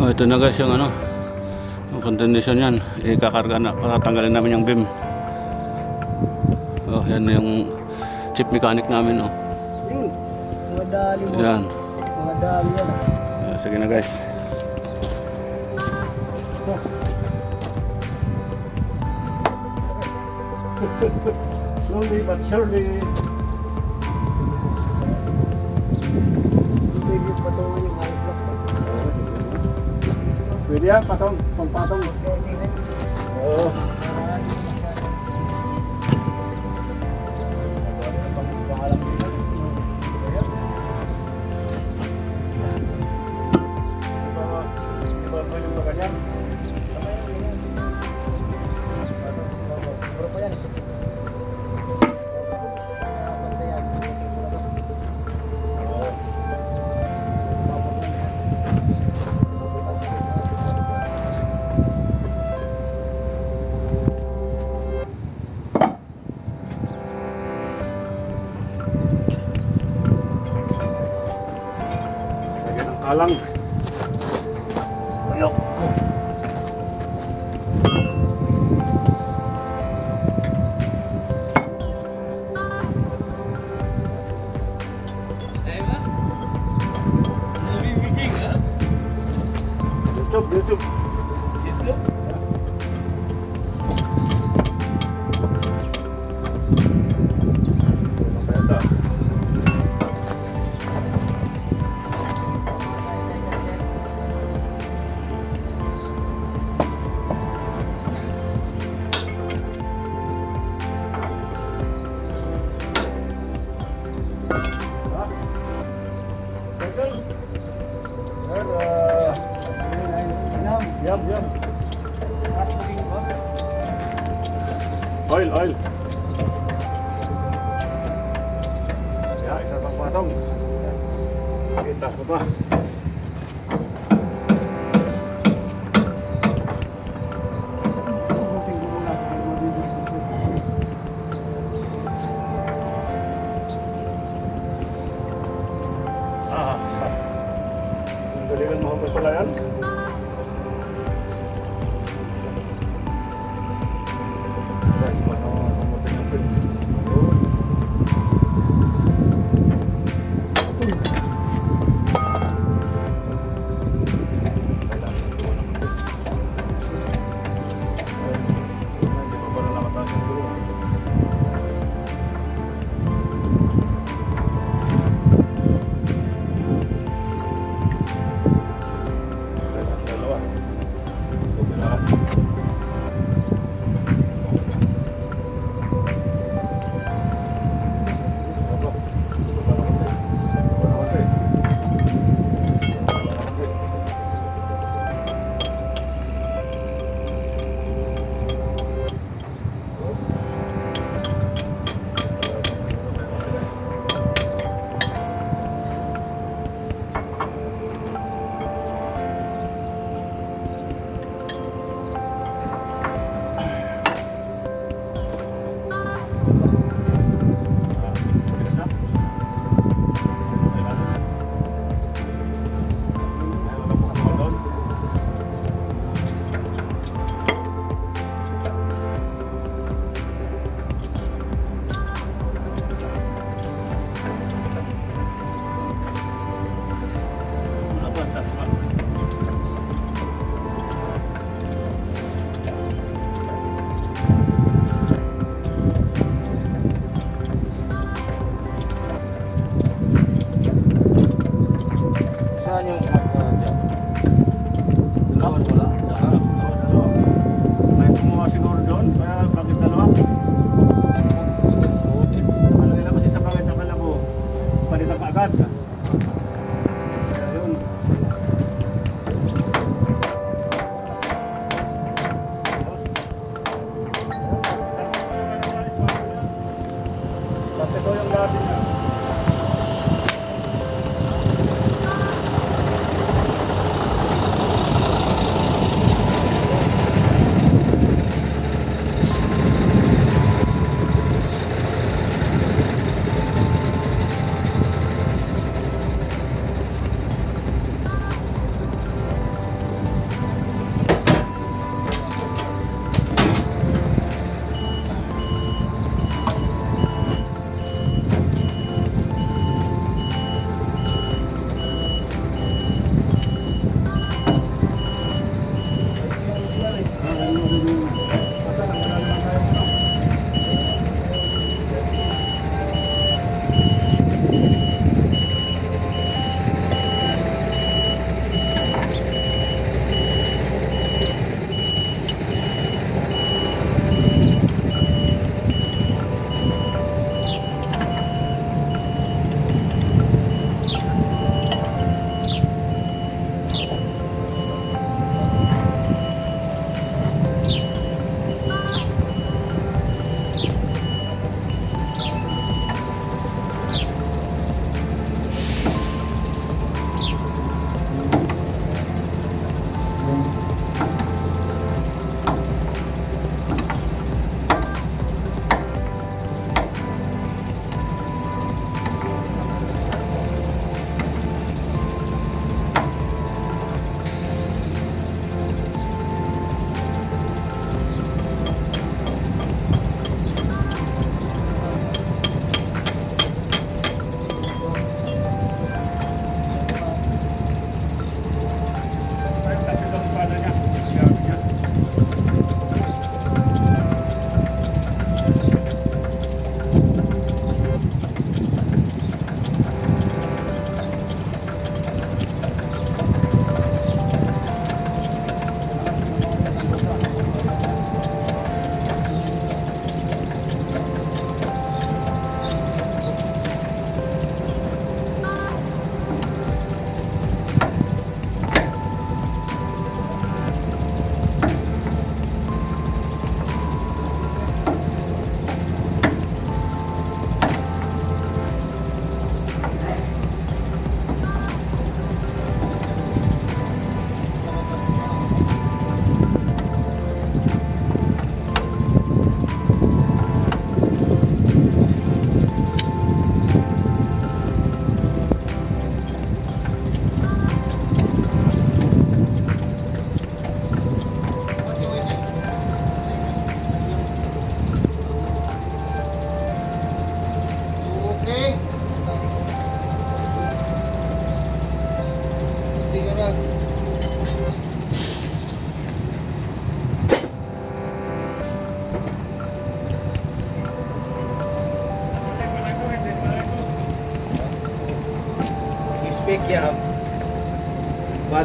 Oh, ito na guys yung ano, yung condition yan. Ikakarga na, patanggalin namin yung beam. Oh, yan yung chief mechanic namin, oh. Yun, mga dali mo. Yan. Mga dali yan. Sige na guys. Slowly but surely. Pwede patungan yung high block. Pwede yan, patong, pangpatong. Oo. Alang. Ayok. YouTube. Yum. Oil. Ya, isa pang patong. Itas mo pa. Ang galingan mo hanggang pala yan.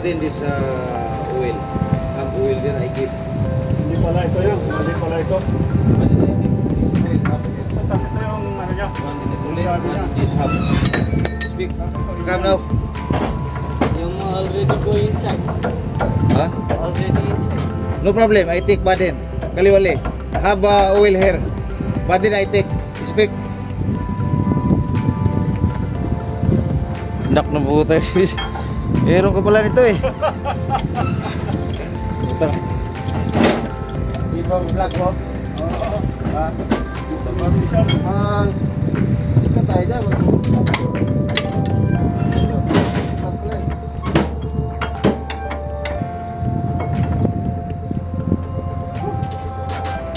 din this oil. Ang oil din I give. Hindi pala ito yun. Hindi pala ito. Sa tabi ito yung ano niya. Ulit, half. Speak. Come now. Yung already go inside. Ha? Already inside. No problem. I take Baden. Kaliwali. Have oil here. Baden I take. Speak. Nak na buta. Meron ka pala nito eh. Buta. Di ba black box? Oo. Ha? Sikat tayo dyan.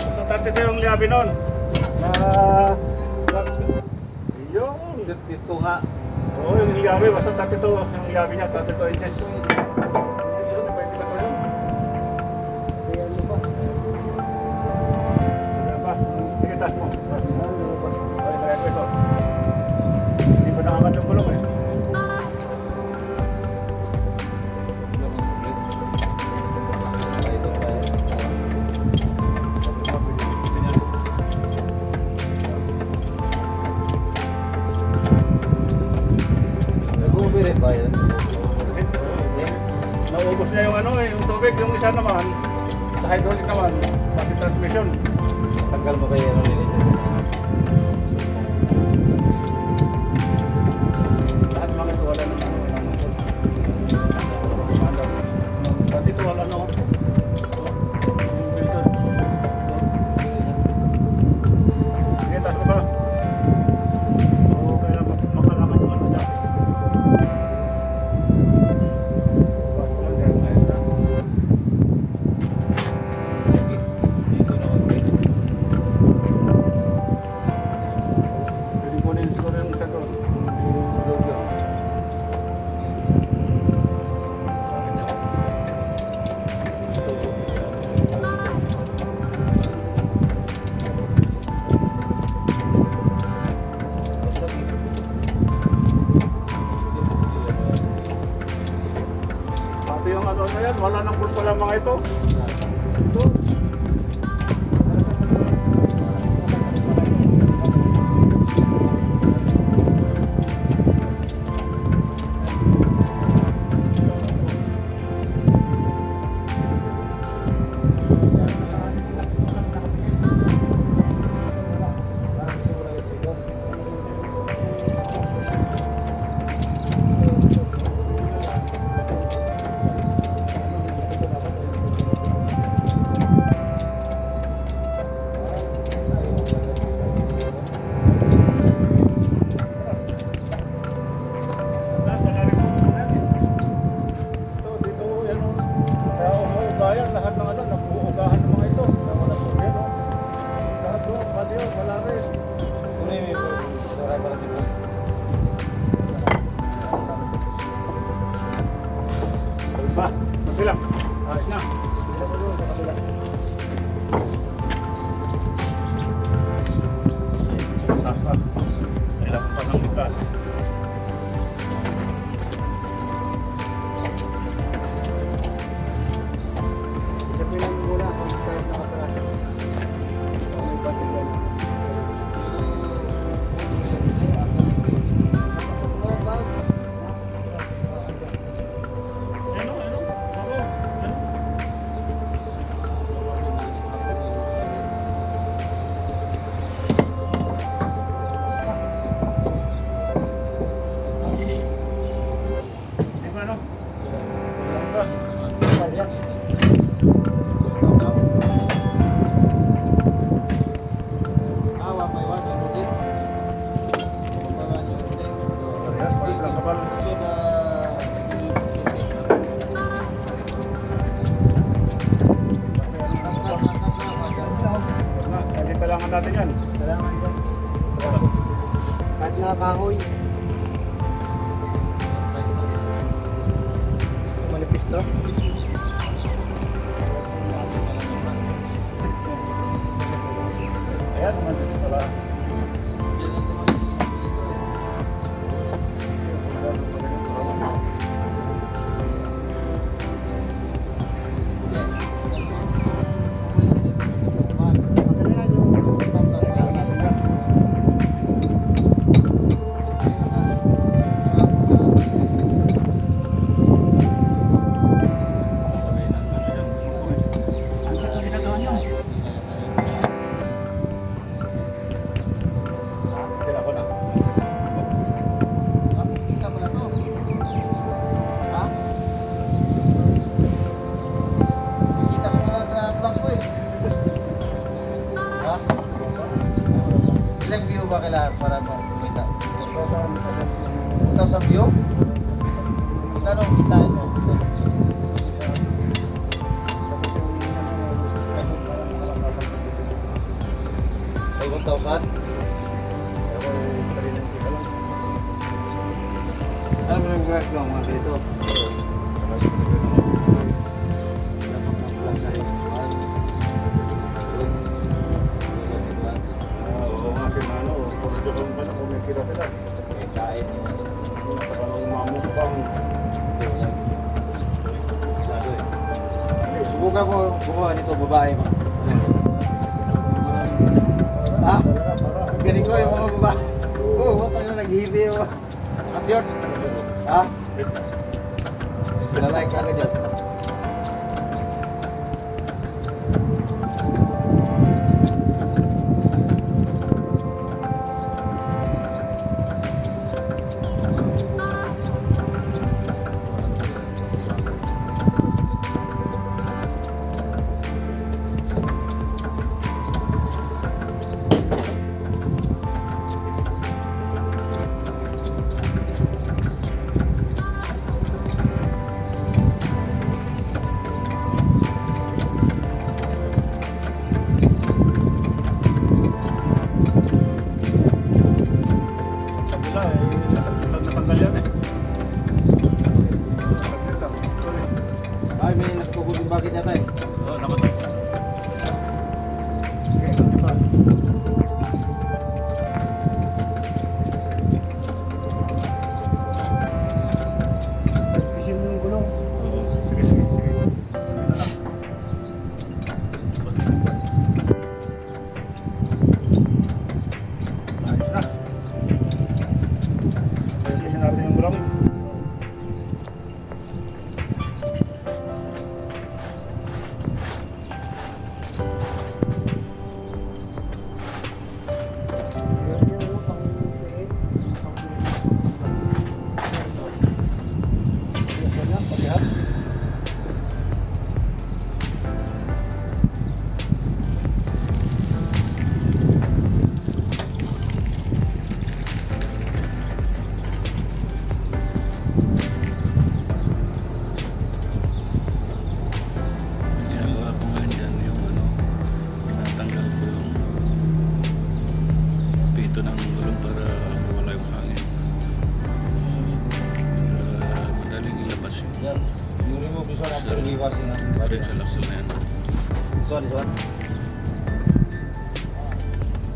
Sa tabi ito yung liabi nun. Yun. Dito nga. Oo, yung liabi. Basta tabi ito. Yung liabi niya. 32 inches. Yun, pwede ba ito yun? Kaya ano ba? Sige pa. Sige, taas mo. Okay, lagay ko ito. Hindi pa nakakat yung gulong eh. Nag-ubirit ba yan? Naubos niya yung ano eh, yung tubig. Yung isa naman, sa hydraulic naman, pati transmission. Tanggal mo kayo ng linis. Lahat mga ito wala ng ano. Pati ito wala no. Yung filter. Sige, taas ko ba? Oo, kaya makalaman yung ano dyan. Pasok lang dyan, ayos na. Pwede kunin siguro yung isa doon. Yung logo. Bakit niya? Pati yung ano na yan, wala nang pala mga ito. Ito. Nasa na-report ko na yan eh. Ito, dito yan o. Kaya umuugayan lahat ng ano, nag-uugahan ng mga iso. Sa wala po yan o. Lahat doon, pati yun, wala rin. Kunin mo yung saray para dito. Ba, magbilang. Ayos na. Kaya ko doon sa kabila. Taas pa. Kailangan pa ng ligtas. Sabihin mo muna kung kahit nakapirasa. Kung may bati dyan. Ano, ano? Oo. Ano? Di ba, ano? Saan ba? Kaya. Awa, may one yung ulit. Parehas, parehas lang kapal. So, Na, hindi kailangan natin yan. Kailangan ko. Kahit nga kahoy. Manipis to. Ayan, nandito pala. lang para makita. Saan? 2,000 view? Magkano ang kitain mo? Ay, 1,000? Ano mo yung gagawin mo mga dito? Oo nga si Mano, puro joke pa na kumikira sila. Kain. Sa kanong mamukbang. Masyado eh. Subukan mo gumawa nito, babae mo. Ha? Galing ko yung mga babae. Oo, watang na nag-hibi yung asyot. Ha? Pinalike ka agad yun. Kabila natanggal yan eh. Ay, may nasukod yung bakit yata eh. Oo, nakatanggal. Isin mo yung gulong. Sige, sige, sige. Ayos na. Ayusin natin yung gulong. Ginagawa ko ngayon dyan yung tinatanggal ko yung pito ng gulong para mawala yung hangin. Para madaling ilabas yun. Yan. Yung remove this one after Sir. iwasin natin. Pwede sa laksal na yan. This one, this one.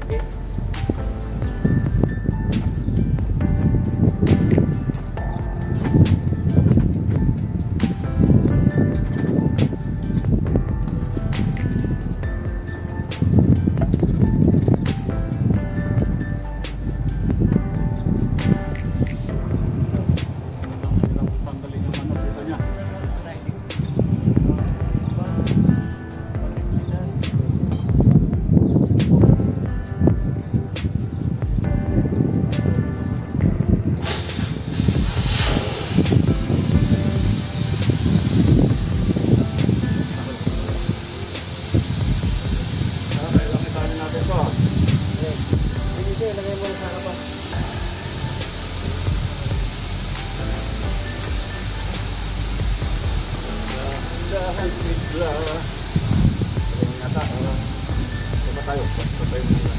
Okay. Tanggalin yung ano dito niya. Kailangan itali natin to. Sige, lagay mo sa harapan. Dahan bigla. Ayun yata. Diba tayo? Basta tayo muna.